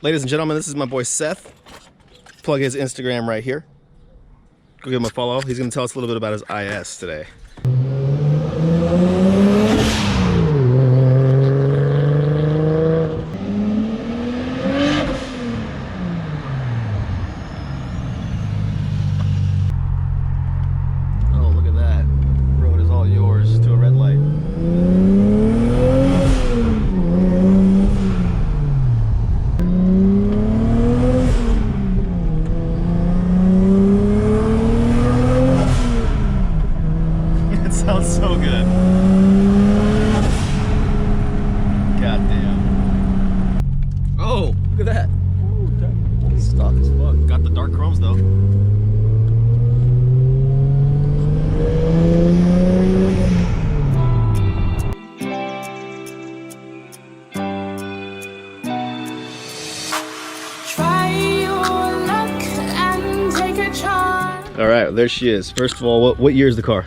Ladies and gentlemen, this is my boy Seth. Plug his Instagram right here. Go give him a follow. He's going to tell us a little bit about his IS today. Oh, look at that. Road is all yours to a red light. Sounds so good. God damn. Oh, look at that. Ooh, stock as fuck. Got the dark chromes though. Try your luck and take a chance. All right, there she is. First of all, what year is the car?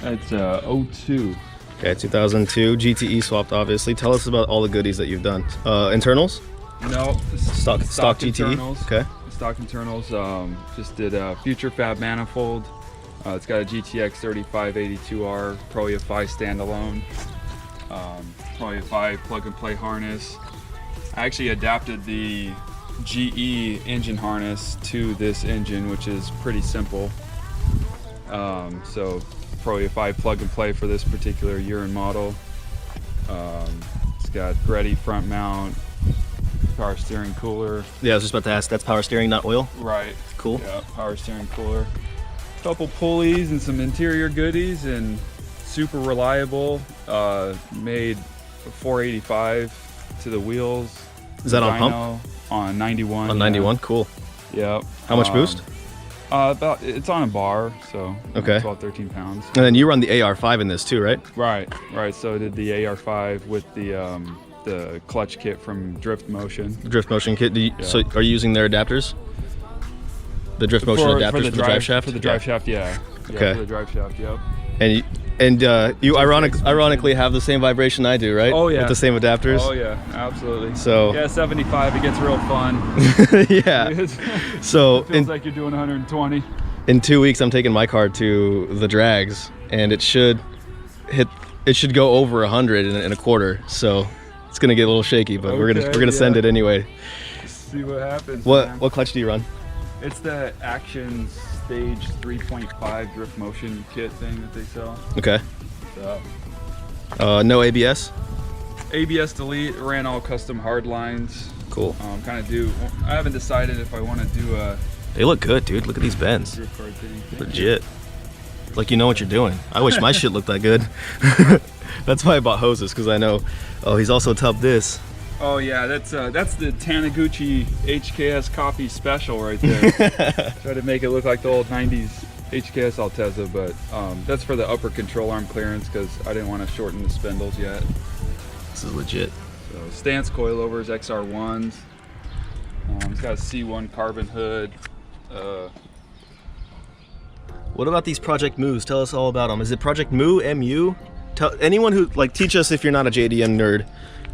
It's 02. Okay, 2002 GTE swapped, obviously. Tell us about all the goodies that you've done. Internals? No, Stock GTE. internals. Okay. Stock internals. Just did a future fab manifold. It's got a GTX 3582R ProEFI standalone. ProEFI plug and play harness. I actually adapted the GE engine harness to this engine, which is pretty simple. So ProEFI plug and play for this particular year and model. It's got ready front mount, power steering cooler. Yeah, I was just about to ask, that's power steering, not oil? Right. Cool. Yeah, power steering cooler. Couple pulleys and some interior goodies, and super reliable. Made 485 to the wheels. Is that on dyno pump? On 91. On 91, yeah. Cool. Yep. How much boost? About, it's on a bar, so Okay. 12, 13 pounds. And then you run the AR5 in this too, right? Right. So I did the AR5 with the clutch kit from Drift Motion. The drift motion kit. Yeah. So are you using their adapters? The drift motion adapters for the drive shaft? For the drive shaft, yeah. Okay. For the drive shaft, yep. And you ironically have the same vibration I do, right? Oh yeah. With the same adapters. Oh yeah, absolutely. So yeah, 75. It gets real fun. yeah. So it feels like you're doing 120. In 2 weeks, I'm taking my car to the drags, and it should go over 100 in a quarter. So it's gonna get a little shaky, but we're gonna send it anyway. See what happens. What clutch do you run? It's the Action Stage 3.5 Drift Motion kit thing that they sell. Okay. So, no ABS? ABS delete, ran all custom hard lines. Cool. I haven't decided if I want to do a They look good, dude. Look at these bends. drift car thing. Legit. Like you know what you're doing. I wish my shit looked that good. That's why I bought hoses, because I know, oh, he's also tubbed this. Oh yeah, that's the Taniguchi HKS copy special right there. Try to make it look like the old 90s HKS Altezza, but that's for the upper control arm clearance because I didn't want to shorten the spindles yet. This is legit. So stance coilovers, XR1s. It's got a C1 carbon hood. What about these Project Moos? Tell us all about them. Is it Project Moo, MU? Anyone who, teach us if you're not a JDM nerd.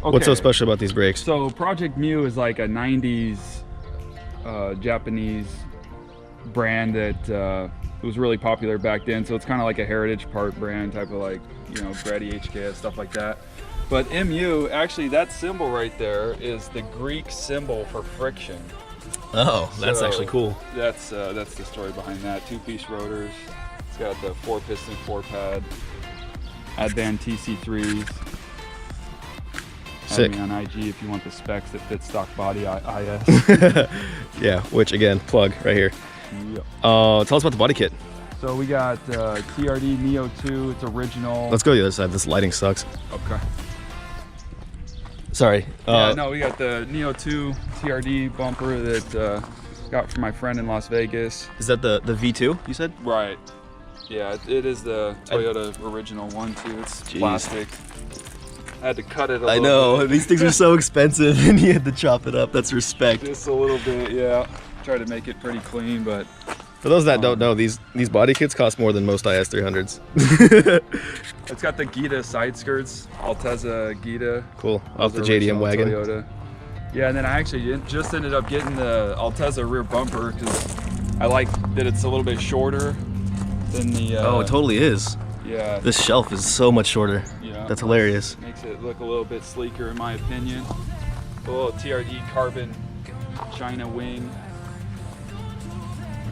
Okay. What's so special about these brakes? So Project Mu is like a 90s Japanese brand that was really popular back then. So it's kind of like a heritage part brand type of Grady HKS, stuff like that. But MU, actually that symbol right there is the Greek symbol for friction. Oh, that's actually cool. That's the story behind that. 2-piece rotors. It's got the 4-piston 4-pad. Advan TC3s. Sick. Add me on IG if you want the specs that fit stock body IS. Yeah, which again, plug right here. Yep. Tell us about the body kit. So we got TRD Neo 2, it's original. Let's go to the other side. This lighting sucks. Okay. Sorry. No, we got the Neo 2 TRD bumper that got from my friend in Las Vegas. Is that the V2 you said? Right. Yeah, it is the Toyota original one too. It's plastic. I had to cut it a little know. bit. These things are so expensive and you had to chop it up. That's respect. Just a little bit, yeah. Try to make it pretty clean, but For those that don't know, these body kits cost more than most IS300s. It's got the Gita side skirts, Altezza Gita. Cool, off the JDM wagon. Toyota. Yeah, and then I actually just ended up getting the Altezza rear bumper because I like that it's a little bit shorter than the... Oh, it totally is. Yeah. This shelf is so much shorter. Yeah. That's hilarious. Makes it look a little bit sleeker in my opinion. A little TRD carbon China wing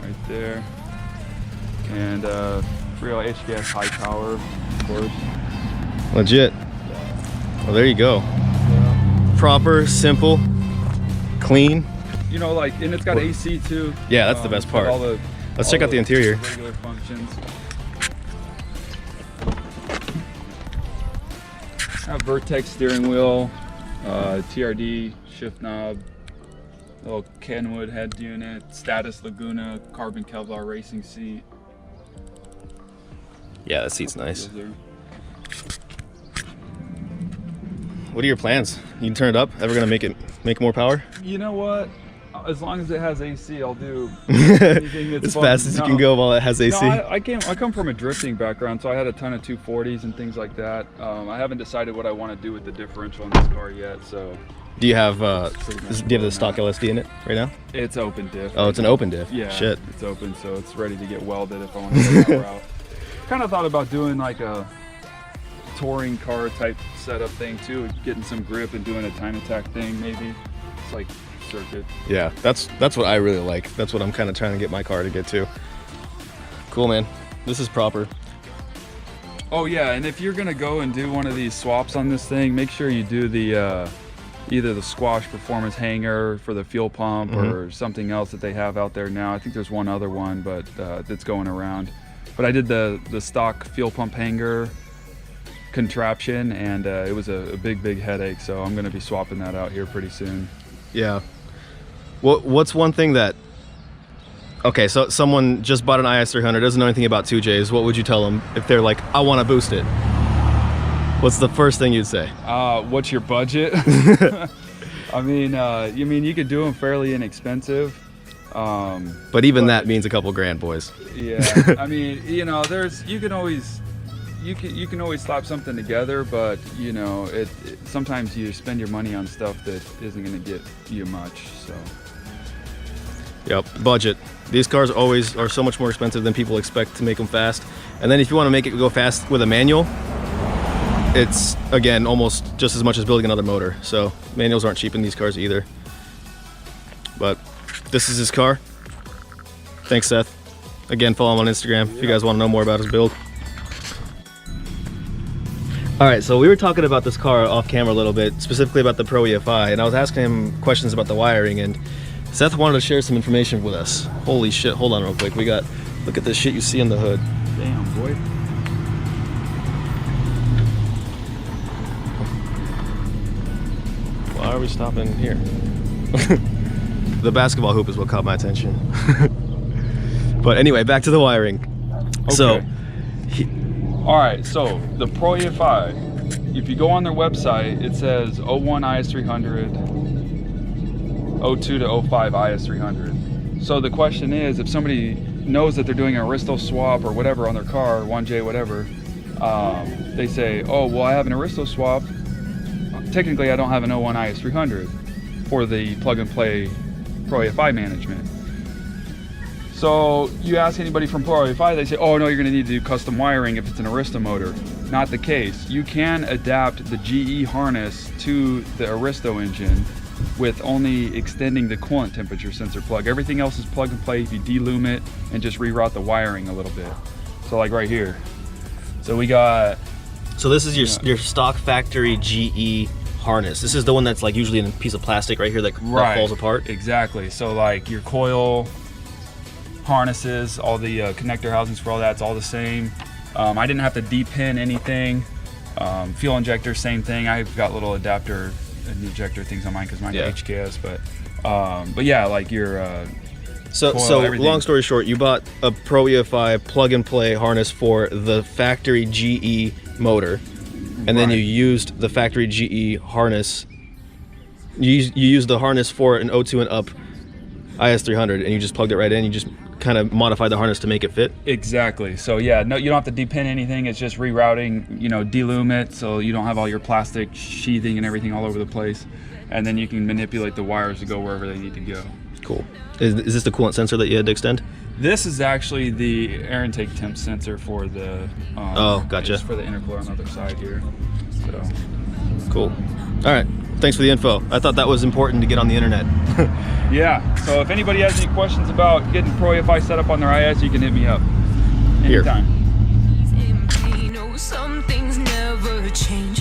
right there. And real HKS high power, of course. Legit. Well, there you go. Yeah. Proper, simple, clean. You know, like, and it's got AC too. Yeah, that's the best part. Let's check out the interior. Regular functions. Got Vertex steering wheel, TRD shift knob, little Kenwood head unit, Status Laguna carbon Kevlar racing seat. Yeah, that seat's nice. What are your plans? You can turn it up? Ever gonna make more power? You know what? As long as it has AC, I'll do anything that's as fast as you can go while it has AC. No, I come from a drifting background, so I had a ton of 240s and things like that. I haven't decided what I want to do with the differential in this car yet, so. Do you have the stock LSD in it right now? It's open diff. Oh, it's an open diff. Yeah. Shit. It's open, so it's ready to get welded if I want to go that route. Kind of thought about doing like a touring car type setup thing too, getting some grip and doing a time attack thing maybe. It's like circuit. Yeah, that's what I really like. That's what I'm kind of trying to get my car to get to. Cool, man. This is proper. Oh yeah, and if you're gonna go and do one of these swaps on this thing, make sure you do the either the Squash Performance hanger for the fuel pump or something else that they have out there now. I think there's one other one, but that's going around. But I did the stock fuel pump hanger contraption, and it was a big headache. So I'm gonna be swapping that out here pretty soon. Yeah. What's one thing that... Okay, so someone just bought an IS300, doesn't know anything about 2Js. What would you tell them if they're like, I want to boost it? What's the first thing you'd say? What's your budget? I mean, you could do them fairly inexpensive. But even that means a couple grand, boys. Yeah, I mean, you know, you can always slap something together, but you know, sometimes you spend your money on stuff that isn't going to get you much. So. Yep, budget. These cars always are so much more expensive than people expect to make them fast. And then if you want to make it go fast with a manual, it's again almost just as much as building another motor. So manuals aren't cheap in these cars either. But this is his car. Thanks, Seth. Again, follow him on Instagram if you guys want to know more about his build. All right, so we were talking about this car off camera a little bit, specifically about the ProEFI, and I was asking him questions about the wiring, and Seth wanted to share some information with us. Holy shit, hold on real quick. Look at this shit you see in the hood. Damn, boy. Why are we stopping here? The basketball hoop is what caught my attention. But anyway, back to the wiring. Okay. So, all right, so the ProEFI, if you go on their website, it says 01 IS300, 02 to 05 IS300. So the question is, if somebody knows that they're doing an Aristo swap or whatever on their car, 1J, whatever, they say, oh, well, I have an Aristo swap. Technically, I don't have an 01 IS300 for the plug-and-play ProEFI management. So you ask anybody from ProEFI, they say, oh no, you're gonna need to do custom wiring if it's an Aristo motor. Not the case. You can adapt the GE harness to the Aristo engine with only extending the coolant temperature sensor plug. Everything else is plug and play if you delume it and just reroute the wiring a little bit. So like right here. So we got... So this is your stock factory GE harness. This is the one that's like usually in a piece of plastic right here that falls apart. Exactly. So like your coil harnesses, all the connector housings for all that, it's all the same. I didn't have to depin anything. Fuel injector, same thing. I've got little adapter and ejector things on mine because mine's HKS, but yeah, like your so everything. Long story short, you bought a ProEFI plug and play harness for the factory GE motor, and then you used the factory GE harness. You used the harness for an 02 and up IS300, and you just plugged it right in. You just kind of modified the harness to make it fit. Exactly. So yeah, no, you don't have to depin anything. It's just rerouting. You know, delume it so you don't have all your plastic sheathing and everything all over the place. and then you can manipulate the wires to go wherever they need to go. Cool. Is this the coolant sensor that you had to extend? This is actually the air intake temp sensor for the oh, gotcha. for the intercooler on the other side here. So cool. All right. Thanks for the info. I thought that was important to get on the internet. yeah. So if anybody has any questions about getting ProEFI set up on their IS, you can hit me up anytime. Some things never change.